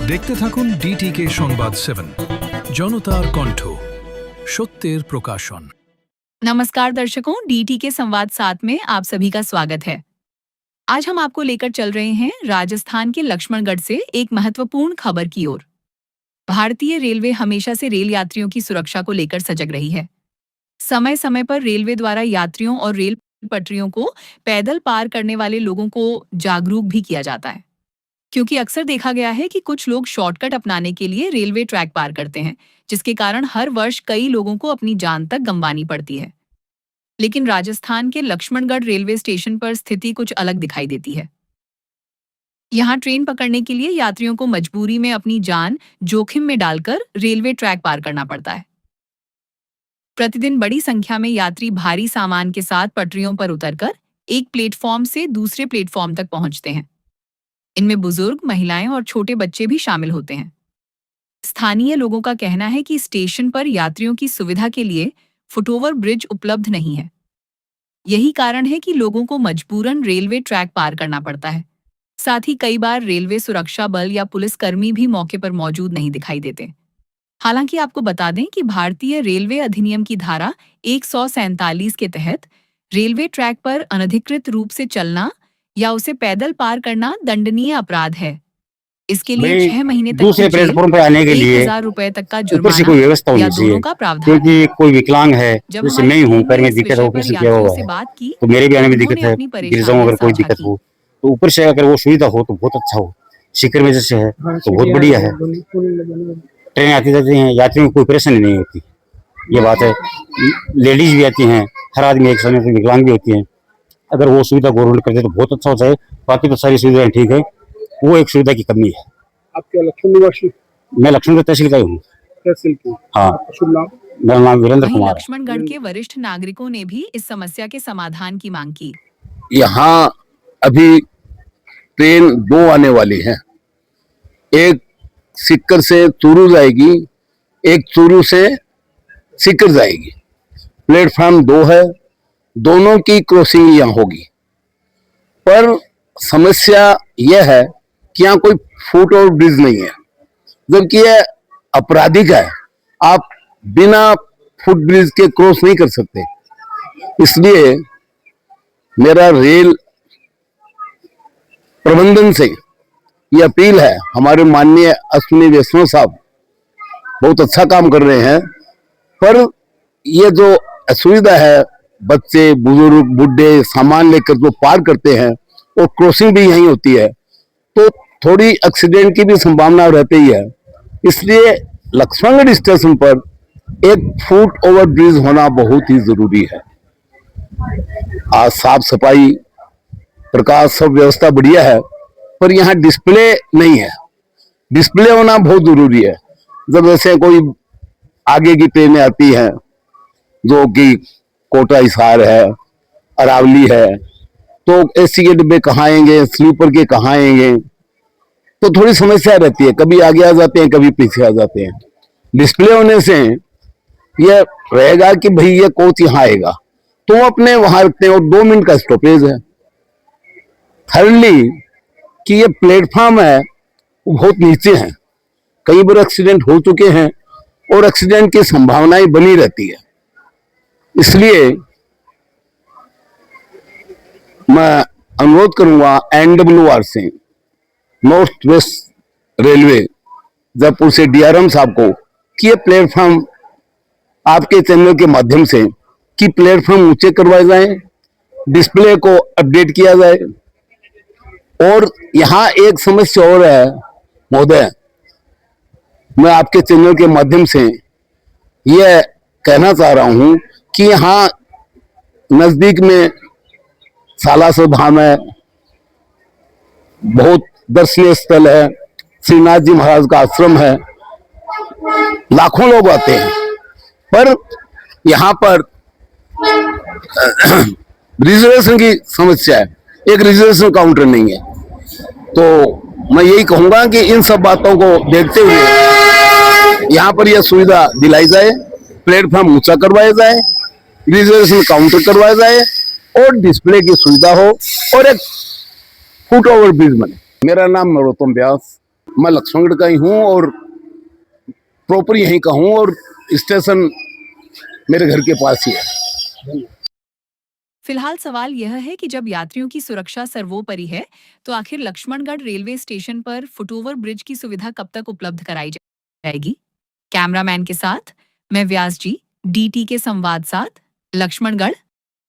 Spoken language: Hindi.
দেখতে থাকুন ডিটিকে সংবাদ 7 জনতার কণ্ঠ সত্যের প্রকাশন। नमस्कार दर्शकों, डीटी के संवाद 7 में आप सभी का स्वागत है। आज हम आपको लेकर चल रहे हैं राजस्थान के लक्ष्मणगढ़ से एक महत्वपूर्ण खबर की ओर। भारतीय रेलवे हमेशा से रेल यात्रियों की सुरक्षा को लेकर सजग रही है। समय समय पर रेलवे द्वारा यात्रियों और रेल पटरियों को पैदल पार करने वाले लोगों को जागरूक भी किया जाता है, क्योंकि अक्सर देखा गया है कि कुछ लोग शॉर्टकट अपनाने के लिए रेलवे ट्रैक पार करते हैं, जिसके कारण हर वर्ष कई लोगों को अपनी जान तक गंवानी पड़ती है। लेकिन राजस्थान के लक्ष्मणगढ़ रेलवे स्टेशन पर स्थिति कुछ अलग दिखाई देती है। यहाँ ट्रेन पकड़ने के लिए यात्रियों को मजबूरी में अपनी जान जोखिम में डालकर रेलवे ट्रैक पार करना पड़ता है। प्रतिदिन बड़ी संख्या में यात्री भारी सामान के साथ पटरियों पर उतरकर एक प्लेटफॉर्म से दूसरे प्लेटफॉर्म तक पहुंचते हैं। इनमें बुजुर्ग, महिलाएं और छोटे बच्चे भी शामिल होते हैं। स्थानीय लोगों का कहना है कि स्टेशन पर यात्रियों की सुविधा के लिए फुटओवर ब्रिज उपलब्ध नहीं है। यही कारण है कि लोगों को मजबूरन रेलवे ट्रैक पार करना पड़ता है। साथ ही कई बार रेलवे सुरक्षा बल या पुलिसकर्मी भी मौके पर मौजूद नहीं दिखाई देते। हालांकि आपको बता दें कि भारतीय रेलवे अधिनियम की धारा 147 के तहत रेलवे ट्रैक पर अनधिकृत रूप से चलना या उसे पैदल पार करना दंडनीय अपराध है। इसके लिए 6 महीने तक दूसरे प्लेटफॉर्म पर आने के लिए 1000 रुपए तक का ऊपर से कोई व्यवस्था जुर्माना होनी या चाहिए, दोनों का प्रावधान। क्योंकि कोई विकलांग है, जब जैसे मैं ही हूँ, पैर में दिक्कत है, ऊपर से क्या हुआ है, तो मेरे भी आने में दिक्कत है, गिर जाऊँ अगर कोई दिक्कत हो तो ऊपर से अगर वो सुविधा हो तो बहुत अच्छा हो। शिखर में जैसे है तो बहुत बढ़िया है। ट्रेन आती जाती हैं, यात्रियों को कोई परेशानी नहीं होती, ये बात है। लेडीज भी आती हैं, हर आदमी एक समय से विकलांग भी होती हैं। अगर वो सुविधा गवर्नमेंट कर दे तो बहुत अच्छा होता है। बाकी तो सारी सुविधाएं ठीक है, वो एक सुविधा की कमी है। आप क्या लक्ष्मण निवासी? मैं लक्ष्मणगढ़ तहसील का ही हूँ। तहसील की? हाँ। शुभ नाम? मेरा नाम वीरेंद्र वहीं कुमार। लक्ष्मणगढ़ के वरिष्ठ नागरिकों ने भी इस समस्या के समाधान की मांग की। यहाँ अभी ट्रेन 2 आने वाली है, एक सीकर से चूरू जाएगी, एक चूरू से सीकर जाएगी। प्लेटफॉर्म 2 है, दोनों की क्रॉसिंग यहाँ होगी। पर समस्या यह है कि यहाँ कोई फुट ओवर ब्रिज नहीं है, जबकि यह आपराधिक है। आप बिना फुट ब्रिज के क्रॉस नहीं कर सकते। इसलिए मेरा रेल प्रबंधन से ये अपील है, हमारे माननीय अश्विनी वैष्णव साहब बहुत अच्छा काम कर रहे हैं, पर ये जो असुविधा है, बच्चे, बुजुर्ग, बुढ़े सामान लेकर जो पार करते हैं और क्रॉसिंग भी यहीं होती है, तो थोड़ी एक्सीडेंट की भी संभावना रहती ही है। इसलिए लक्ष्मणगढ़ स्टेशन पर एक फुट ओवर ब्रिज होना बहुत ही जरूरी है। आज साफ सफाई, प्रकाश, सब व्यवस्था बढ़िया है, पर यहाँ डिस्प्ले नहीं है। डिस्प्ले होना बहुत जरूरी है। जब जैसे कोई आगे की ट्रेनें आती हैं, जो कि कोटा हिसार है, अरावली है, तो एसी के डिब्बे कहाँ आएंगे, स्लीपर के कहाँ आएंगे, तो थोड़ी समस्या रहती है। कभी आगे आ जाते हैं, कभी पीछे आ जाते हैं। डिस्प्ले होने से यह रहेगा कि भाई ये कोच यहाँ आएगा, तो अपने वहां रखते हैं और 2 मिनट का स्टॉपेज है। थर्डली कि ये प्लेटफॉर्म है वो बहुत नीचे है, कई बार एक्सीडेंट हो चुके हैं और एक्सीडेंट की संभावनाएं बनी रहती है। इसलिए मैं अनुरोध करूंगा NWR से, नॉर्थ वेस्ट रेलवे जयपुर से DRM साहब को, कि ये प्लेटफॉर्म आपके चैनल के माध्यम से कि प्लेटफॉर्म ऊंचे करवाए जाएं, डिस्प्ले को अपडेट किया जाए। और यहाँ एक समस्या और है महोदय, मैं आपके चैनल के माध्यम से यह कहना चाह रहा हूं कि यहाँ नजदीक में सालासर धाम है, बहुत दर्शनीय स्थल है, श्रीनाथ जी महाराज का आश्रम है, लाखों लोग आते हैं, पर यहाँ पर रिजर्वेशन की समस्या है, एक रिजर्वेशन काउंटर नहीं है। तो मैं यही कहूंगा कि इन सब बातों को देखते हुए यहाँ पर यह सुविधा दिलाई जाए, प्लेटफॉर्म ऊंचा करवाया जाए, रिजर्वेशन काउंटर करवाया जाए और डिस्प्ले की सुविधा हो और एक फुट ओवर ब्रिज बने। मेरा नाम नरोत्तम व्यास, मैं लक्ष्मणगढ़ का ही हूँ और प्रॉपर यहीं का हूँ और स्टेशन मेरे घर के पास ही है। फिलहाल सवाल यह है कि जब यात्रियों की सुरक्षा सर्वोपरि है, तो आखिर लक्ष्मणगढ़ रेलवे स्टेशन पर फुटओवर ब्रिज की सुविधा कब तक उपलब्ध कराई जाएगी? कैमरामैन के साथ मैं व्यास जी, DT के संवाद साथ, लक्ष्मणगढ़।